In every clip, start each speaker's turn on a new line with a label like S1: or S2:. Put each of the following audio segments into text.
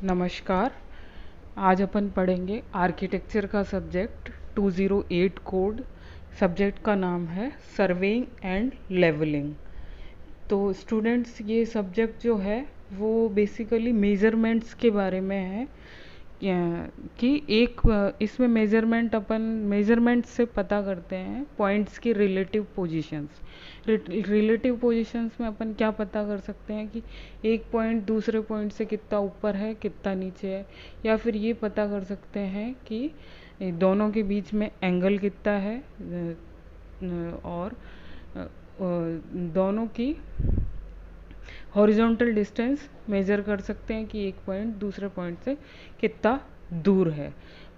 S1: नमस्कार। आज अपन पढ़ेंगे आर्किटेक्चर का सब्जेक्ट 208 कोड। सब्जेक्ट का नाम है सर्वेइंग एंड लेवलिंग। तो स्टूडेंट्स, ये सब्जेक्ट जो है वो बेसिकली मेज़रमेंट्स के बारे में है कि इसमें मेज़रमेंट से पता करते हैं पॉइंट्स की रिलेटिव पोजीशंस। रिलेटिव पोजीशंस में अपन क्या पता कर सकते हैं कि एक पॉइंट दूसरे पॉइंट से कितना ऊपर है, कितना नीचे है, या फिर ये पता कर सकते हैं कि दोनों के बीच में एंगल कितना है, और दोनों की हॉरिजॉन्टल डिस्टेंस मेज़र कर सकते हैं कि एक पॉइंट दूसरे पॉइंट से कितना दूर है।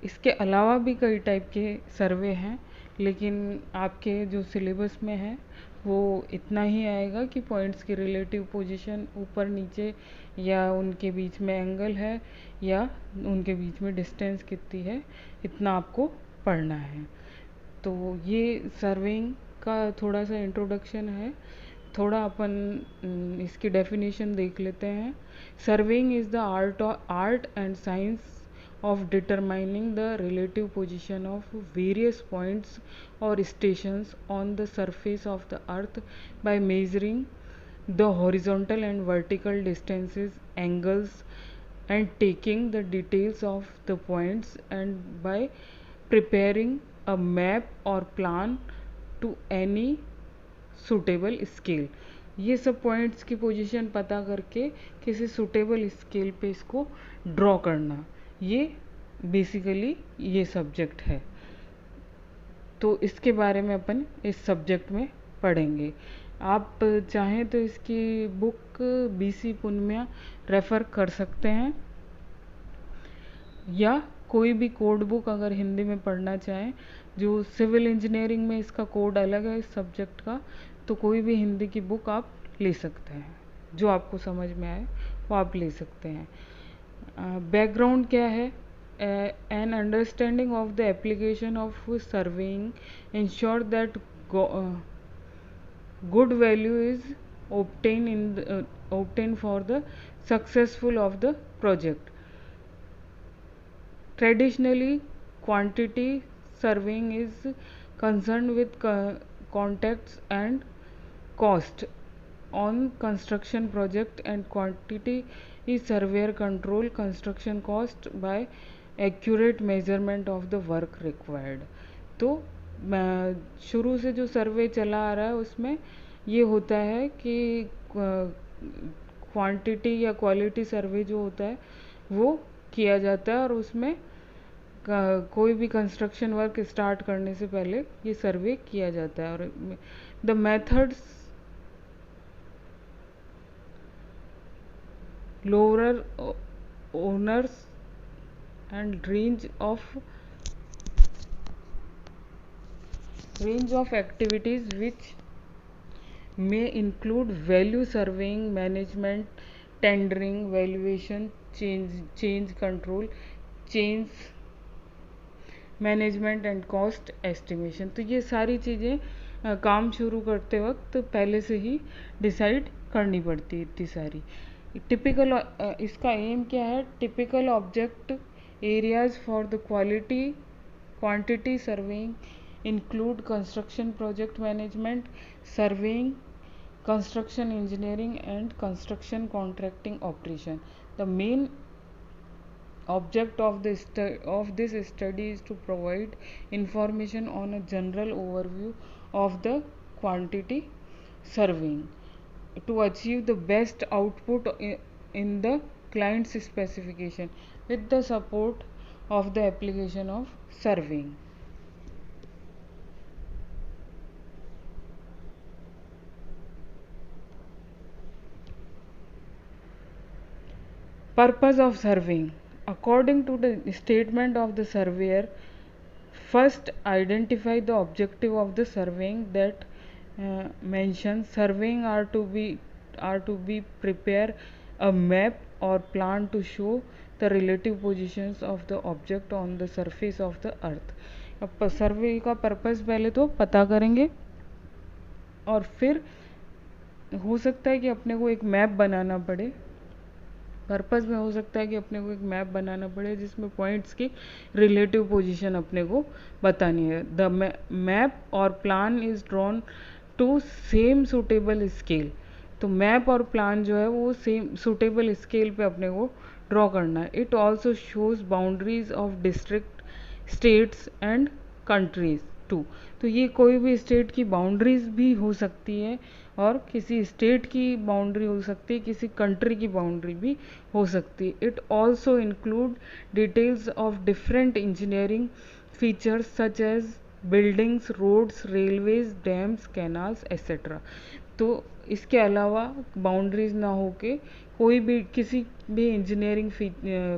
S1: इसके अलावा भी कई टाइप के सर्वे हैं, लेकिन आपके जो सिलेबस में है वो इतना ही आएगा कि पॉइंट्स की रिलेटिव पोजीशन ऊपर नीचे, या उनके बीच में एंगल है, या उनके बीच में डिस्टेंस कितनी है, इतना आपको पढ़ना है। तो ये सर्वेइंग का थोड़ा सा इंट्रोडक्शन है। थोड़ा अपन इसकी डेफिनेशन देख लेते हैं। Surveying is the art and science of determining the relative position of various points or stations on the surface of the earth by measuring the horizontal and vertical distances, angles, and taking the details of the points, and by preparing a map or plan to any suitable scale। ये सब points की position पता करके किसी suitable scale पे इसको draw करना, ये बेसिकली ये सब्जेक्ट है। तो इसके बारे में अपन इस सब्जेक्ट में पढ़ेंगे। आप चाहें तो इसकी बुक BC पुन्या रेफ़र कर सकते हैं, या कोई भी कोड बुक अगर हिंदी में पढ़ना चाहें। जो सिविल इंजीनियरिंग में इसका कोड अलग है इस सब्जेक्ट का, तो कोई भी हिंदी की बुक आप ले सकते हैं, जो आपको समझ में आए वो आप ले सकते हैं। बैकग्राउंड क्या है? An understanding of the application of surveying ensure that good value is obtained for the successful of the project. Traditionally, quantity surveying is concerned with contacts and cost on construction project, and quantity is surveyor control construction cost by accurate measurement of the work required। तो शुरू से जो सर्वे चला आ रहा है उसमें ये होता है कि क्वांटिटी या क्वालिटी सर्वे जो होता है वो किया जाता है, और उसमें कोई भी कंस्ट्रक्शन वर्क स्टार्ट करने से पहले ये सर्वे किया जाता है। और the methods lower owners and range of activities which may include value surveying, management, tendering, valuation, change control, change management and cost estimation. तो ये सारी चीज़ें काम शुरू करते वक्त पहले से ही डिसाइड करनी पड़ती है, इतनी सारी। टिपिकल इसका एम क्या है? Typical object areas for the quantity surveying include construction project management, surveying, construction engineering and construction contracting operation. The main object of this study is to provide information on a general overview of the quantity surveying to achieve the best output in the client's specification with the support of the application of surveying। Purpose of surveying. According to the statement of the surveyor, first identify the objective of the surveying that mentions surveying are to be prepare a map or plan to show the relative positions of the object on the surface of the earth। अब सर्वे का purpose पहले तो पता करेंगे, और फिर हो सकता है कि अपने को एक मैप बनाना पड़े पर्पस में हो सकता है कि अपने को एक मैप बनाना पड़े जिसमें पॉइंट्स की रिलेटिव पोजीशन अपने को बतानी है। द मैप और plan is drawn to same suitable scale. तो मैप और प्लान जो है वो सेम सूटेबल स्केल पे अपने को ड्रॉ करना है। It also shows boundaries of district, states and countries too. तो ये कोई भी स्टेट की बाउंड्रीज भी हो सकती है और किसी स्टेट की बाउंड्री हो सकती है, किसी कंट्री की बाउंड्री भी हो सकती है। It also include details of different engineering features such as buildings, roads, railways, dams, canals etcetera. तो इसके अलावा बाउंड्रीज ना होके कोई भी किसी भी इंजीनियरिंग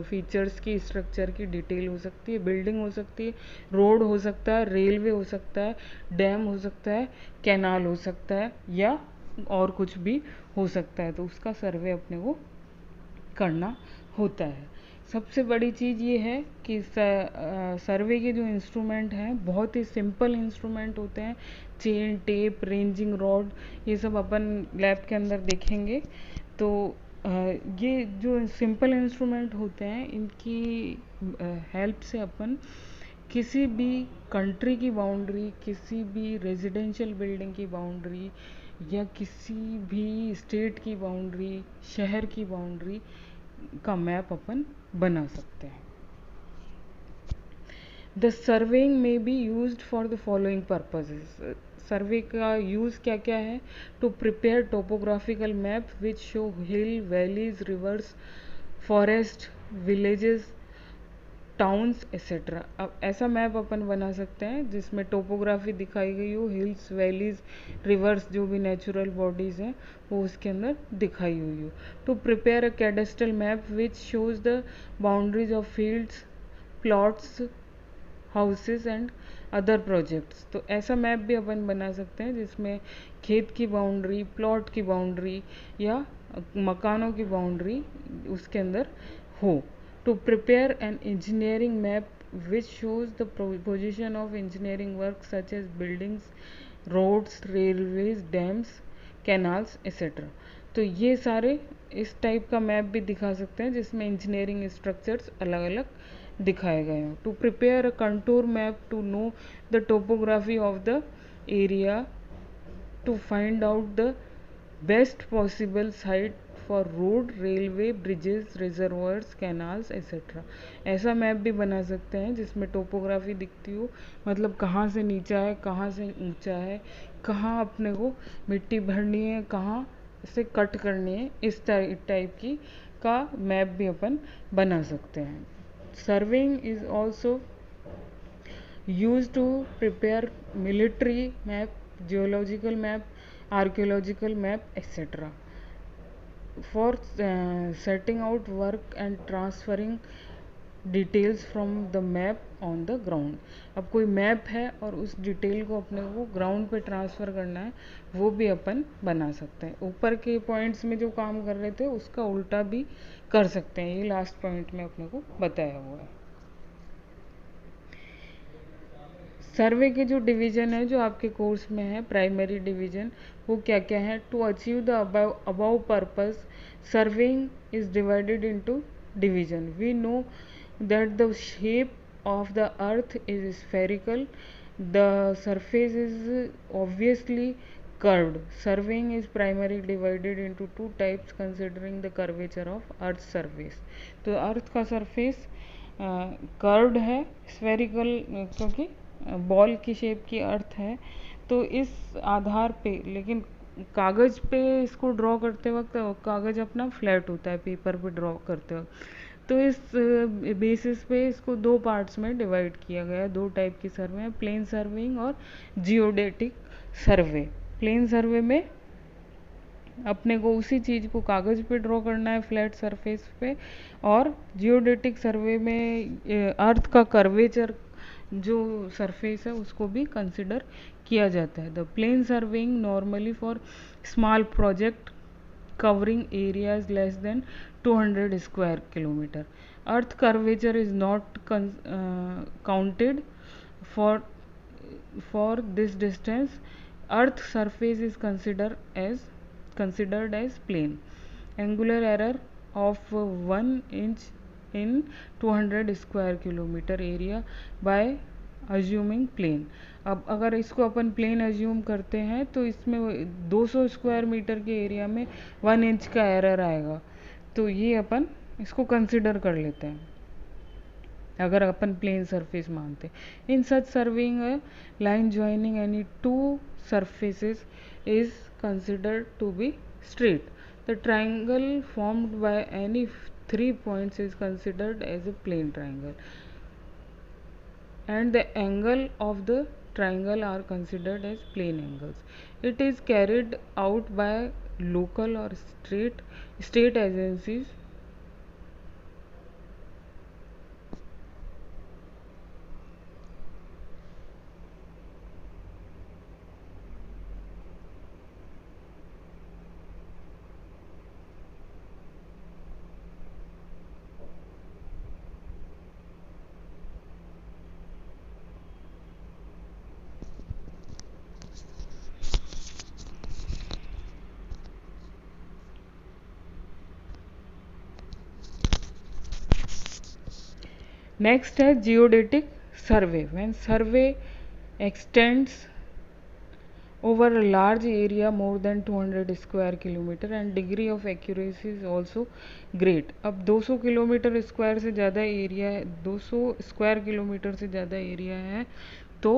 S1: फीचर्स की, स्ट्रक्चर की डिटेल हो सकती है, बिल्डिंग हो सकती है, रोड हो सकता है, रेलवे हो सकता है, डैम हो सकता है, कैनाल हो सकता है या और कुछ भी हो सकता है। तो उसका सर्वे अपने को करना होता है। सबसे बड़ी चीज़ ये है कि सर्वे के जो इंस्ट्रूमेंट हैं बहुत ही सिंपल इंस्ट्रूमेंट होते हैं। चेन, टेप, रेंजिंग रॉड, ये सब अपन लैब के अंदर देखेंगे। तो ये जो सिंपल इंस्ट्रूमेंट होते हैं इनकी हेल्प से अपन किसी भी कंट्री की बाउंड्री, किसी भी रेजिडेंशियल बिल्डिंग की बाउंड्री या किसी भी स्टेट की बाउंड्री, शहर की बाउंड्री का मैप अपन बना सकते हैं। द सर्वेइंग में be used for the following purposes. Survey का यूज़ क्या क्या है? To prepare topographical map which show hill, valleys, rivers, forest, villages, towns etcetera. अब ऐसा मैप अपन बना सकते हैं जिसमें टोपोग्राफी दिखाई गई हो, हिल्स, वैलीज, रिवर्स, जो भी नेचुरल बॉडीज़ हैं वो उसके अंदर दिखाई हुई हो। To prepare a cadastral map which shows the boundaries of fields, plots, houses and other projects. तो ऐसा मैप भी अपन बना सकते हैं जिसमें खेत की बाउंड्री, प्लॉट की बाउंड्री या मकानों की बाउंड्री उसके अंदर हो। To prepare an engineering map which shows the position of engineering work such as buildings, roads, railways, dams, canals etc. तो ये सारे इस टाइप का मैप भी दिखा सकते हैं जिसमें इंजीनियरिंग स्ट्रक्चर्स अलग अलग दिखाए गए हों। To prepare a contour map to know the topography of the area, to find out the best possible site for road, railway, bridges, reservoirs, canals etcetera. ऐसा मैप भी बना सकते हैं जिसमें टोपोग्राफी दिखती हो, मतलब कहाँ से नीचा है, कहाँ से ऊंचा है, कहाँ अपने को मिट्टी भरनी है, कहाँ से कट करनी है, इस टाइप की का मैप भी अपन बना सकते हैं। Surveying is also use to prepare military map, geological map, archaeological map etc. for setting out work and transferring details from the map on the ground. अब कोई मैप है और उस डिटेल को अपने को ग्राउंड पे ट्रांसफ़र करना है, वो भी अपन बना सकते हैं। ऊपर के पॉइंट्स में जो काम कर रहे थे उसका उल्टा भी कर सकते हैं, ये लास्ट पॉइंट में अपने को बताया हुआ है। सर्वे के जो डिवीज़न है जो आपके कोर्स में है, प्राइमरी डिवीज़न, वो क्या क्या है? To achieve the above purpose surveying is divided into division. We know that the shape of the earth is spherical, the surface is obviously curved. Surveying is primarily divided into two types considering the curvature of earth's surface. तो अर्थ का surface curved है, spherical क्योंकि ball की shape की अर्थ है, तो इस आधार पे, लेकिन कागज़ पे इसको ड्रॉ करते वक्त कागज़ अपना फ्लैट होता है पेपर पे ड्रॉ करते वक्त, तो इस बेसिस पे इसको दो पार्ट्स में डिवाइड किया गया है। दो टाइप की सर्वे है, प्लेन सर्वेइंग और जियोडेटिक सर्वे। प्लेन सर्वे में अपने को उसी चीज़ को कागज़ पे ड्रॉ करना है फ्लैट सरफेस पे, और जियोडेटिक सर्वे में अर्थ का कर्वेचर जो सरफेस है उसको भी कंसिडर किया जाता है। The plane surveying normally for small project covering areas less than 200 square kilometer. Earth curvature is not counted for this distance. Earth surface is considered as plane. Angular error of 1 inch in 200 square kilometre area by assuming plane. अब अगर इसको अपन plane assume करते हैं तो इसमें 200 square metre के area में 1 inch का एरर आएगा, तो ये अपन इसको कंसिडर कर लेते हैं अगर अपन प्लेन सरफेस मानते। In such serving line joining any two surfaces is considered to be straight. The triangle formed by any 3 points is considered as a plane triangle, and the angle of the triangle are considered as plane angles. It is carried out by local or state agencies Next है geodetic survey. When survey extends over a large area more than 200 square kilometer and degree of accuracy is also great. अब 200 kilometre square से ज़्यादा area है, 200 square kilometre से ज़्यादा area है, तो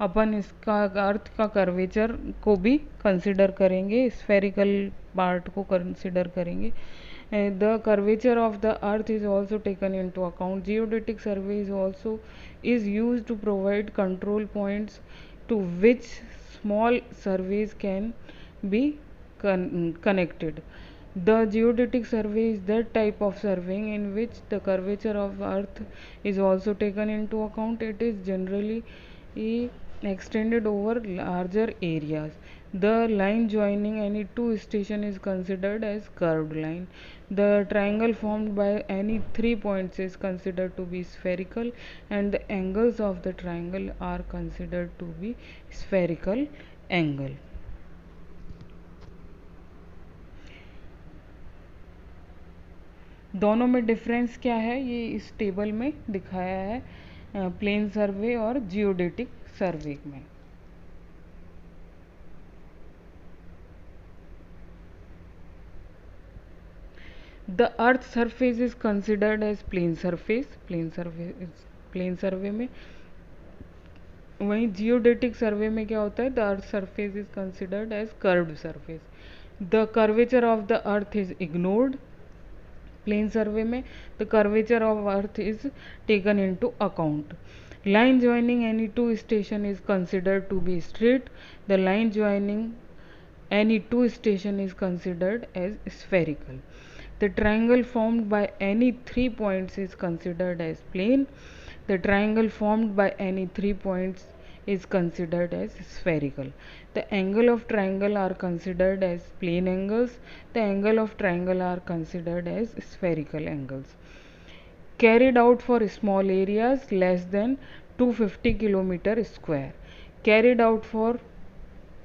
S1: अपन इसका अर्थ का कर्वेचर को भी कंसिडर करेंगे, स्फेरिकल पार्ट को कंसिडर करेंगे। The curvature of the earth is also taken into account. Geodetic survey is used to provide control points to which small surveys can be connected. The geodetic survey is that type of surveying in which the curvature of earth is also taken into account. It is generally extended over larger areas. The line joining any two stations is considered as curved line. The triangle formed by any 3 points is considered to be spherical, and the angles of the triangle are considered to be spherical angle. दोनों में difference क्या है ये इस table में दिखाया है, plane सर्वे और जियोडेटिक सर्वे में। The earth surface is considered as plane surface, plane survey में। वहीं जियोडेटिक सर्वे में क्या होता है, the earth surface is considered as curved surface. The curvature of the earth is ignored. Plane survey में the curvature of earth is taken into account. line joining any two station is considered to be straight. The line joining any two station is considered as spherical. The triangle formed by any 3 points is considered as plane. The triangle formed by any 3 points is considered as spherical. The angle of triangle are considered as plane angles. The angle of triangle are considered as spherical angles. Carried out for small areas less than 250 kilometer square. Carried out for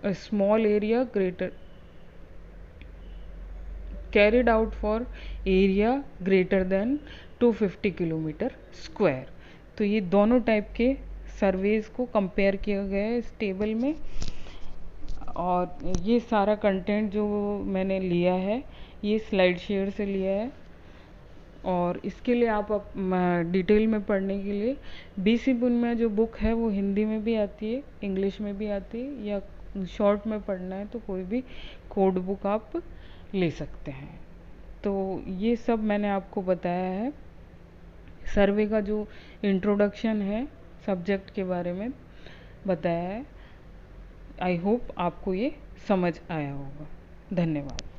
S1: a small area carried out for area greater than 250 kilometre square. तो ये दोनों type के surveys को compare किया गया है इस table में, और ये सारा कंटेंट जो मैंने लिया है ये स्लाइड शेयर से लिया है। और इसके लिए आप डिटेल में पढ़ने के लिए BC पुन्या जो बुक है वो हिंदी में भी आती है, इंग्लिश में भी आती है, या शॉर्ट में पढ़ना है तो कोई भी कोड बुक आप ले सकते हैं। तो ये सब मैंने आपको बताया है, सर्वे का जो इंट्रोडक्शन है सब्जेक्ट के बारे में बताया है। आई होप आपको ये समझ आया होगा। धन्यवाद।